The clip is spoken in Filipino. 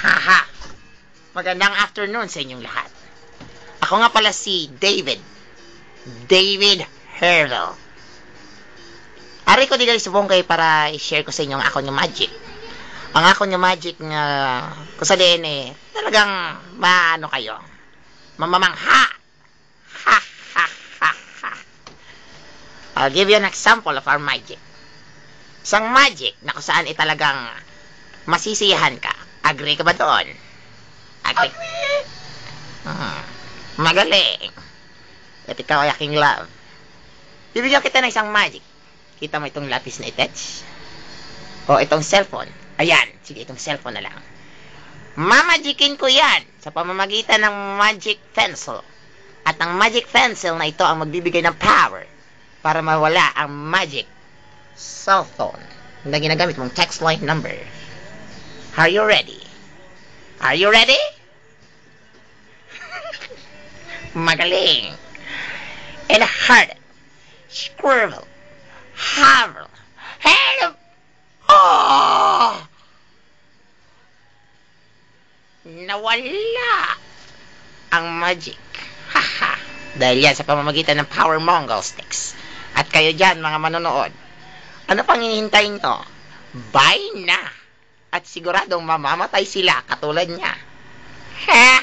Haha! Magandang afternoon sa inyong lahat. Ako nga pala si David. David Hervel. Ari ko di guys subong kay para i-share ko sa inyo ang ako ng magic. Ang ako ng magic nga kung sa talagang maano kayo. Mamamangha. Ha ha ha ha. I'll give you an example of our magic. Isang magic na kung saan talagang masisiyahan ka. Agree ka ba doon? Agree. Magaling. At ikaw ay aking love. Bibigyan kita ng isang magic. Kita mo itong lapis na i-touch? O itong cellphone. Ayan, sige itong cellphone na lang. Mamagikin ko yan sa pamamagitan ng magic pencil. At ang magic pencil na ito ang magbibigay ng power para mawala ang magic cellphone na ginagamit mong text line number. Are you ready? Are you ready? Magaling. And hard. Squirrel. Havel. Help. Oh! Nawala ang magic. Haha. Dahil yan sa pamamagitan ng Power Mongol Sticks. At kayo dyan, mga manonood, ano pang hinihintay nyo? Buy na! At siguradong mamamatay sila katulad niya. Ha!